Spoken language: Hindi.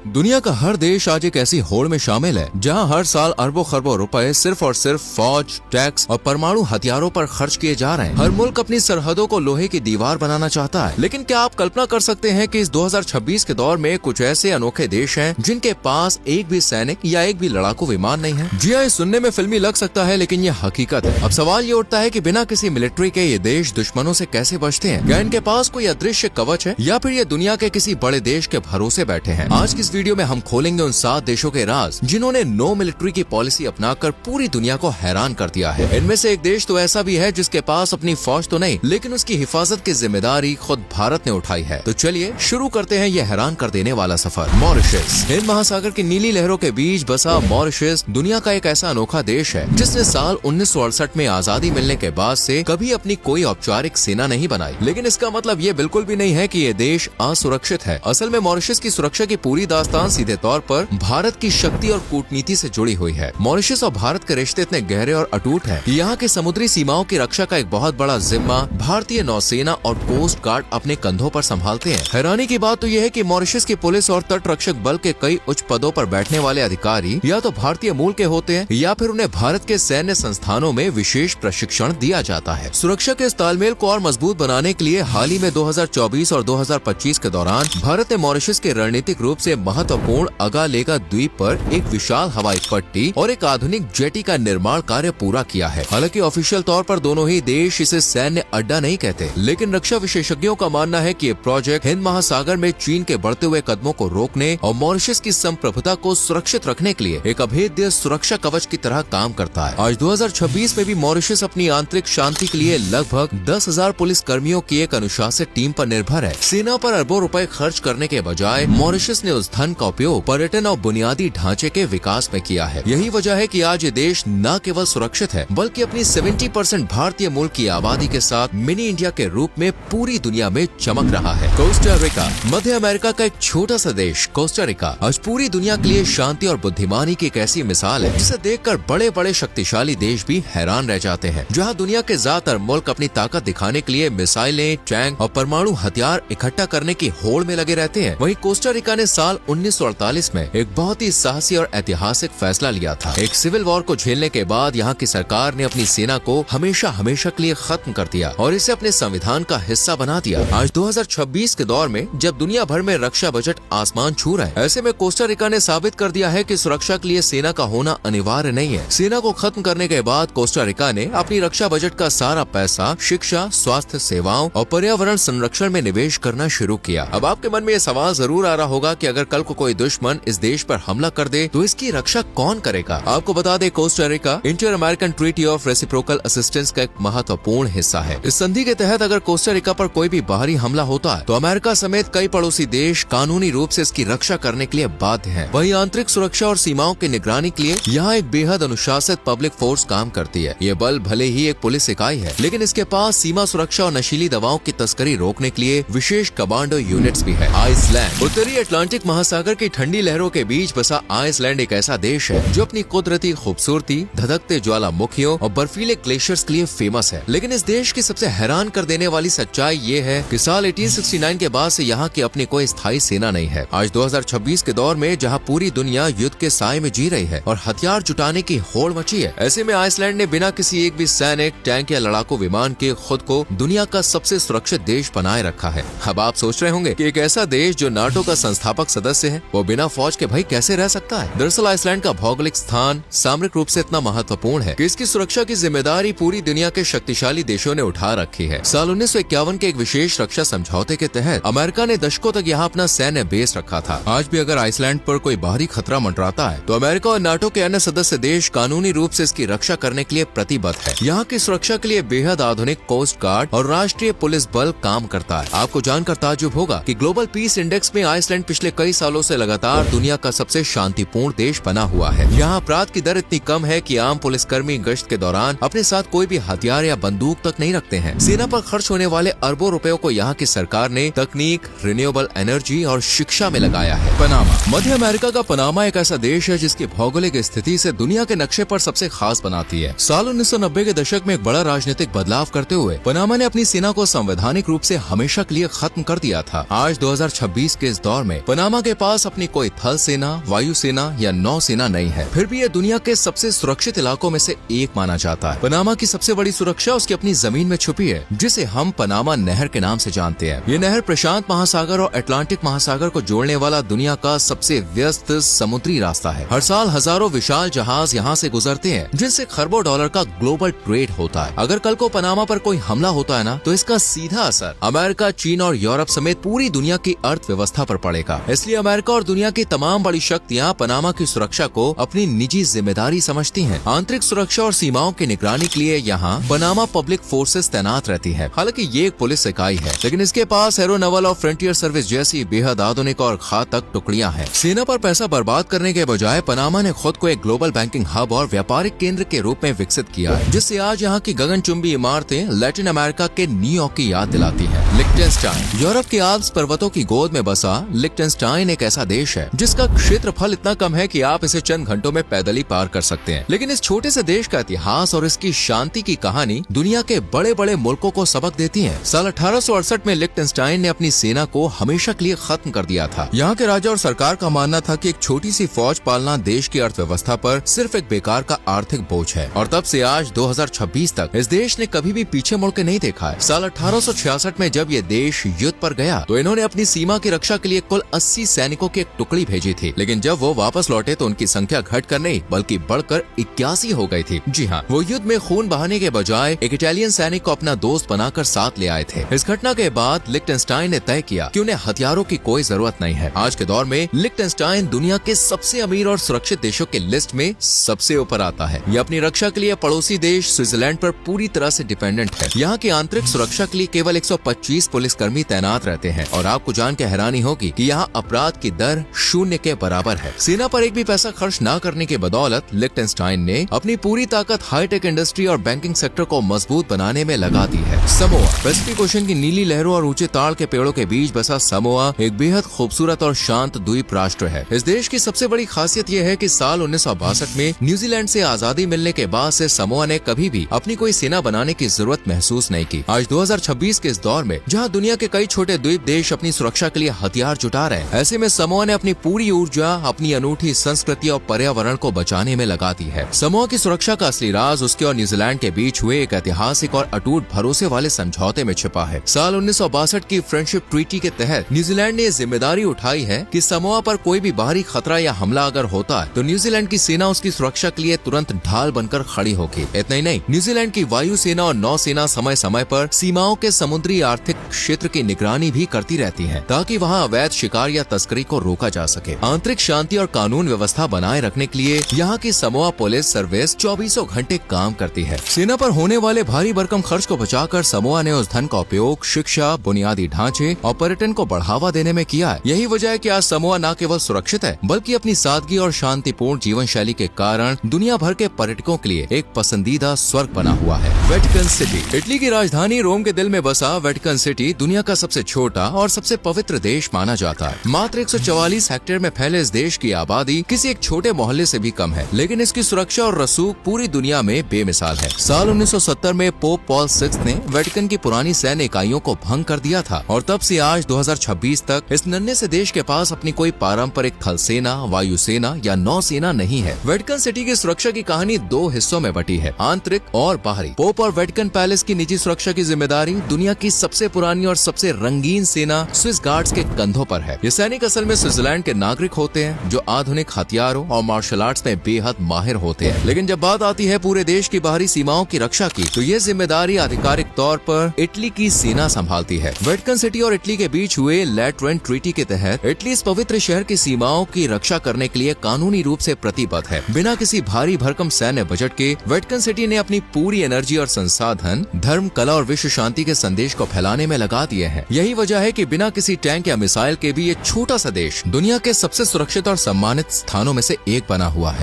दुनिया का हर देश आज एक ऐसी होड़ में शामिल है जहां हर साल अरबों खरबों रुपए सिर्फ और सिर्फ फौज, टैक्स और परमाणु हथियारों पर खर्च किए जा रहे हैं। हर मुल्क अपनी सरहदों को लोहे की दीवार बनाना चाहता है, लेकिन क्या आप कल्पना कर सकते हैं कि इस 2026 के दौर में कुछ ऐसे अनोखे देश हैं जिनके पास एक भी सैनिक या एक भी लड़ाकू विमान नहीं है। जी हाँ, सुनने में फिल्मी लग सकता है, लेकिन ये हकीकत है। अब सवाल ये उठता है कि बिना किसी मिलिट्री के ये देश दुश्मनों से कैसे बचते हैं? क्या इनके पास कोई अदृश्य कवच है या फिर ये दुनिया के किसी बड़े देश के भरोसे बैठे हैं? आज की इस वीडियो में हम खोलेंगे उन 7 देशों के राज जिन्होंने नो मिलिट्री की पॉलिसी अपनाकर पूरी दुनिया को हैरान कर दिया है। इनमें से एक देश तो ऐसा भी है जिसके पास अपनी फौज तो नहीं, लेकिन उसकी हिफाजत की जिम्मेदारी खुद भारत ने उठाई है। तो चलिए शुरू करते हैं ये हैरान कर देने वाला सफर। मॉरिशस। हिंद महासागर की नीली लहरों के बीच बसा मॉरिशस दुनिया का एक ऐसा अनोखा देश है जिसने साल 1968 में आजादी मिलने के बाद से कभी अपनी कोई औपचारिक सेना नहीं बनाई। लेकिन इसका मतलब ये बिल्कुल भी नहीं है कि ये देश असुरक्षित है। असल में मॉरिशस की सुरक्षा की पूरी दास्तान सीधे तौर पर भारत की शक्ति और कूटनीति से जुड़ी हुई है। मॉरिशस और भारत के रिश्ते इतने गहरे और अटूट हैं कि यहाँ की समुद्री सीमाओं की रक्षा का एक बहुत बड़ा जिम्मा भारतीय नौसेना और कोस्ट गार्ड अपने कंधों पर संभालते हैं। हैरानी की बात तो यह है कि मॉरिशस की पुलिस और तट रक्षक बल के कई उच्च पदों पर बैठने वाले अधिकारी या तो भारतीय मूल के होते हैं या फिर उन्हें भारत के सैन्य संस्थानों में विशेष प्रशिक्षण दिया जाता है। सुरक्षा के इस तालमेल को और मजबूत बनाने के लिए हाल ही में 2024 और 2025 के दौरान भारत ने मॉरिशस के रणनीतिक रूप से महत्वपूर्ण अगालेगा द्वीप पर एक विशाल हवाई पट्टी और एक आधुनिक जेटी का निर्माण कार्य पूरा किया है। हालांकि ऑफिशियल तौर पर दोनों ही देश इसे सैन्य अड्डा नहीं कहते, लेकिन रक्षा विशेषज्ञों का मानना है कि ये प्रोजेक्ट हिंद महासागर में चीन के बढ़ते हुए कदमों को रोकने और मॉरिशस की संप्रभुता को सुरक्षित रखने के लिए एक अभेद्य सुरक्षा कवच की तरह काम करता है। आज 2026 में भी मॉरिशस अपनी आंतरिक शांति के लिए लगभग 10,000 पुलिस कर्मियों की एक अनुशासित टीम पर निर्भर है। सेना पर अरबों रुपए खर्च करने के बजाय मॉरिशस ने उस धन का उपयोग पर्यटन और बुनियादी ढांचे के विकास में किया है। यही वजह है कि आज ये देश न केवल सुरक्षित है बल्कि अपनी 70% भारतीय मूल की आबादी के साथ मिनी इंडिया के रूप में पूरी दुनिया में चमक रहा है। Costa Rica. मध्य अमेरिका का एक छोटा सा देश कोस्टा रिका आज पूरी दुनिया के लिए शांति और बुद्धिमानी की एक ऐसी मिसाल है जिसे देखकर बड़े बड़े शक्तिशाली देश भी हैरान रह जाते हैं। जहाँ दुनिया के ज्यादातर मुल्क अपनी ताकत दिखाने के लिए मिसाइलें, टैंक और परमाणु हथियार इकट्ठा करने की होड़ में लगे रहते हैं, वहीं कोस्टा रिका ने साल 1948 में एक बहुत ही साहसी और ऐतिहासिक फैसला लिया था। एक सिविल वॉर को झेलने के बाद यहाँ की सरकार ने अपनी सेना को हमेशा हमेशा के लिए खत्म कर दिया और इसे अपने संविधान का हिस्सा बना दिया। आज 2026 के दौर में जब दुनिया भर में रक्षा बजट आसमान छू रहा है, ऐसे में कोस्टा रिका ने साबित कर दिया है कि सुरक्षा के लिए सेना का होना अनिवार्य नहीं है। सेना को खत्म करने के बाद कोस्टा रिका ने अपनी रक्षा बजट का सारा पैसा शिक्षा, स्वास्थ्य सेवाओं और पर्यावरण संरक्षण में निवेश करना शुरू किया। अब आपके मन में ये सवाल जरूर आ रहा होगा कि अगर कल को कोई दुश्मन इस देश पर हमला कर दे तो इसकी रक्षा कौन करेगा? आपको बता दे, Costa Rica Inter American Treaty of Reciprocal Assistance का एक महत्वपूर्ण हिस्सा है। इस संधि के तहत अगर कोस्टा रिका पर कोई भी बाहरी हमला होता है तो अमेरिका समेत कई पड़ोसी देश कानूनी रूप से इसकी रक्षा करने के लिए बाध्य हैं। वहीं आंतरिक सुरक्षा और सीमाओं की निगरानी के लिए यहाँ एक बेहद अनुशासित पब्लिक फोर्स काम करती है। ये बल भले ही एक पुलिस इकाई है, लेकिन इसके पास सीमा सुरक्षा और नशीली दवाओं की तस्करी रोकने के लिए विशेष कमांडो यूनिट्स भी है। आइसलैंड। उत्तरी अटलांटिक महासागर की ठंडी लहरों के बीच बसा आइसलैंड एक ऐसा देश है जो अपनी कुदरती खूबसूरती, धधकते ज्वालामुखियों और बर्फीले ग्लेशियर्स के लिए फेमस है। लेकिन इस देश की सबसे हैरान कर देने वाली सच्चाई ये है कि साल 1869 के बाद से यहाँ की अपनी कोई स्थायी सेना नहीं है। आज 2026 के दौर में जहाँ पूरी दुनिया युद्ध के साए में जी रही है और हथियार जुटाने की होड़ मची है, ऐसे में आइसलैंड ने बिना किसी एक भी सैनिक, टैंक या लड़ाकू विमान के खुद को दुनिया का सबसे सुरक्षित देश बनाए रखा है। अब आप सोच रहे होंगे कि एक ऐसा देश जो नाटो का संस्थापक सदस्य है वो बिना फौज के भाई कैसे रह सकता है? दरअसल आइसलैंड का भौगोलिक स्थान सामरिक रूप से इतना महत्वपूर्ण है कि इसकी सुरक्षा की जिम्मेदारी पूरी दुनिया के शक्तिशाली देशों ने उठा रखी है। साल 1951 के एक विशेष रक्षा समझौते के तहत अमेरिका ने दशकों तक यहाँ अपना सैन्य बेस रखा था। आज भी अगर आइसलैंड पर कोई बाहरी खतरा मंडराता है तो अमेरिका और नाटो के अन्य सदस्य देश कानूनी रूप से इसकी रक्षा करने के लिए प्रतिबद्ध है। यहाँ की सुरक्षा के लिए बेहद आधुनिक कोस्ट गार्ड और राष्ट्रीय पुलिस बल काम करता है। आपको जानकर ताज्जुब होगा कि ग्लोबल पीस इंडेक्स में आइसलैंड पिछले कई सालों से लगातार दुनिया का सबसे शांतिपूर्ण देश बना हुआ है। यहाँ अपराध की दर इतनी कम है कि आम पुलिसकर्मी गश्त के दौरान अपने साथ कोई भी हथियार या बंदूक तक नहीं रखते हैं। सेना पर खर्च होने वाले अरबों रुपयों को यहाँ की सरकार ने तकनीक, रिन्यूएबल एनर्जी और शिक्षा में लगाया है। पनामा। मध्य अमेरिका का पनामा एक ऐसा देश है जिसकी भौगोलिक स्थिति से दुनिया के नक्शे पर सबसे खास बनाती है। साल 1990 के दशक में एक बड़ा राजनीतिक बदलाव करते हुए पनामा ने अपनी सेना को संवैधानिक रूप से हमेशा के लिए खत्म कर दिया था। आज 2026 के इस दौर में पनामा के पास अपनी कोई थल सेना, वायुसेना या नौसेना नहीं है, फिर भी ये दुनिया के सबसे सुरक्षित इलाकों में से एक माना जाता है। पनामा की सबसे बड़ी सुरक्षा उसकी अपनी जमीन में छुपी है, जिसे हम पनामा नहर के नाम से जानते हैं। ये नहर प्रशांत महासागर और अटलांटिक महासागर को जोड़ने वाला दुनिया का सबसे व्यस्त समुद्री रास्ता है। हर साल हजारों विशाल जहाज यहाँ से गुजरते हैं, जिनसे खरबों डॉलर का ग्लोबल ट्रेड होता है। अगर कल को पनामा पर कोई हमला होता है ना, तो इसका सीधा असर अमेरिका, चीन और यूरोप समेत पूरी दुनिया की अर्थव्यवस्था पर पड़ेगा। इसलिए अमेरिका और दुनिया की तमाम बड़ी शक्तियाँ पनामा की सुरक्षा को अपनी निजी जिम्मेदारी समझती हैं। आंतरिक सुरक्षा और सीमाओं की निगरानी के लिए यहाँ पनामा पब्लिक फोर्सेस तैनात रहती है। हालांकि ये एक पुलिस इकाई है, लेकिन इसके पास एरो नवल और फ्रंटियर सर्विस जैसी बेहद आधुनिक और घातक टुकड़ियां हैं। सेना पर पैसा बर्बाद करने के बजाय पनामा ने खुद को एक ग्लोबल बैंकिंग हब और व्यापारिक केंद्र के रूप में विकसित किया है, जिससे आज यहाँ की गगनचुंबी इमारतें लैटिन अमेरिका के न्यूयॉर्क की याद दिलाती है। लिक्टेनस्टाइन। यूरोप के आल्प्स पर्वतों की गोद में बसा लिक्टेनस्टाइन एक ऐसा देश है जिसका क्षेत्रफल इतना कम है कि आप इसे चंद घंटों में पैदल ही पार कर सकते हैं। लेकिन इस छोटे से देश का इतिहास और इसकी शांति की कहानी दुनिया के बड़े बड़े मुल्कों को सबक देती है। साल 1868 में लिक्टेनस्टाइन ने अपनी सेना को हमेशा के लिए खत्म कर दिया था। यहाँ के राजा और सरकार का मानना था कि एक छोटी सी फौज पालना देश की अर्थव्यवस्था पर सिर्फ एक बेकार का आर्थिक बोझ है, और तब से आज 2026 तक इस देश ने कभी भी पीछे मुड़ के नहीं देखा है। साल 1866 में जब ये देश युद्ध पर गया तो इन्होंने अपनी सीमा की रक्षा के लिए कुल 80 सैनिकों की एक टुकड़ी भेजी थी, लेकिन जब वो वापस लौटे तो उनकी संख्या घटकर नहीं बल्कि बढ़कर 81 हो गई थी। जी हाँ, वो युद्ध में खून बहाने के बजाय एक इटालियन सैनिक को अपना दोस्त बनाकर साथ ले आए थे। इस घटना के बाद लिक्टेनस्टाइन ने तय किया कि उन्हें हथियारों की कोई जरूरत नहीं है। आज के दौर में लिक्टेनस्टाइन दुनिया के सबसे अमीर और सुरक्षित देशों की लिस्ट में सबसे ऊपर आता है। ये अपनी रक्षा के लिए पड़ोसी देश स्विट्जरलैंड पर पूरी तरह से डिपेंडेंट है। यहाँ की आंतरिक सुरक्षा के लिए केवल 125 पुलिसकर्मी तैनात रहते हैं, और आपको जान के हैरानी होगी कि यहाँ अपराध की दर 0 के बराबर है। सेना पर एक भी पैसा खर्च न करने की बदौलत लिक्टेनस्टाइन ने अपनी पूरी ताकत हाईटेक इंडस्ट्री और बैंकिंग सेक्टर को मजबूत बनाने में लगा दी है। समोआ। पैसिफिक ओशन की नीली लहरों और ऊंचे ताड़ के पेड़ों के बीच बसा समोआ एक बेहद खूबसूरत और शांत द्वीप राष्ट्र है। इस देश की सबसे बड़ी खासियत यह है कि साल 1962 में न्यूजीलैंड से आजादी मिलने के बाद से समोआ ने कभी भी अपनी कोई सेना बनाने की जरूरत महसूस नहीं की। आज 2026 के इस दौर में जहाँ दुनिया के कई छोटे द्वीप देश अपनी सुरक्षा के लिए हथियार जुटा रहे हैं, ऐसे में समोआ ने अपनी पूरी ऊर्जा अपनी अनूठी संस्कृति और पर्यावरण को बचाने में लगा दी है। समोआ की सुरक्षा का असली राज उसके और न्यूजीलैंड के बीच हुए एक ऐतिहासिक और अटूट भरोसे वाले समझौते में छिपा है। साल 1962 की फ्रेंडशिप ट्रीटी के तहत न्यूजीलैंड ने जिम्मेदारी उठाई है कि समोआ पर कोई भी बाहरी खतरा या हमला अगर होता है तो न्यूजीलैंड की सेना उसकी सुरक्षा के लिए तुरंत ढाल बनकर खड़ी होगी। इतना ही नहीं, न्यूजीलैंड की वायुसेना और नौसेना समय समय पर सीमाओं के समुद्री आर्थिक क्षेत्र की निगरानी भी करती रहती है, ताकि वहाँ अवैध शिकार या तस्करी को रोका जा सके। आंतरिक शांति और कानून व्यवस्था बनाए रखने के लिए यहाँ की समोआ पुलिस सर्विस 24 घंटे काम करती है। सेना पर होने वाले भारी भरकम खर्च को बचाकर समोआ ने उस धन का उपयोग शिक्षा, बुनियादी ढांचे और पर्यटन को बढ़ावा देने में किया है। यही वजह है कि आज समोआ न केवल सुरक्षित है बल्कि अपनी सादगी और शांतिपूर्ण जीवन शैली के कारण दुनिया भर के पर्यटकों के लिए एक पसंदीदा स्वर्ग बना हुआ है। Vatican city. इटली की राजधानी रोम के दिल में बसा वेटिकन सिटी दुनिया का सबसे छोटा और सबसे पवित्र देश माना जाता है। मात्र 144 हेक्टेयर में फैले इस देश की आबादी किसी एक छोटे मोहल्ले से भी कम है, लेकिन इसकी सुरक्षा और रसूख पूरी दुनिया में बेमिसाल है। साल 1970 में पोप पॉल 6 ने वेटिकन की पुरानी सैन्य इकाइयों को भंग कर दिया था, और तब से आज 2026 तक इस नन्हे से देश के पास अपनी कोई पारंपरिक थल सेना, वायुसेना या नौसेना नहीं है। वेटिकन सिटी की सुरक्षा की कहानी 2 हिस्सों में बटी है, आंतरिक और बाहरी। पोप और वेटिकन पैलेस की निजी सुरक्षा की जिम्मेदारी दुनिया की सबसे पुरानी और सबसे रंगीन सेना स्विस गार्ड्स के कंधों पर है। ये सैनिक असल में स्विट्जरलैंड के नागरिक होते हैं जो आधुनिक हथियारों और मार्शल आर्ट्स में बेहद माहिर होते हैं। लेकिन जब बात आती है पूरे देश की बाहरी सीमाओं की रक्षा की, तो ये जिम्मेदारी आधिकारिक तौर पर इटली की सेना संभालती है। वेटिकन सिटी और इटली के बीच हुए लैटरन ट्रीटी के तहत इटली इस पवित्र शहर की सीमाओं की रक्षा करने के लिए कानूनी रूप से प्रतिबद्ध है। बिना किसी भारी भरकम सैन्य बजट के वेटिकन सिटी ने अपनी पूरी एनर्जी और संसाधन धर्म, कला और विश्व शांति के संदेश को फैलाने में लगा दिए हैं। यही वजह है कि बिना किसी टैंक या मिसाइल के भी ये छोटा सा देश दुनिया के सबसे सुरक्षित और सम्मानित स्थानों में से एक बना हुआ है।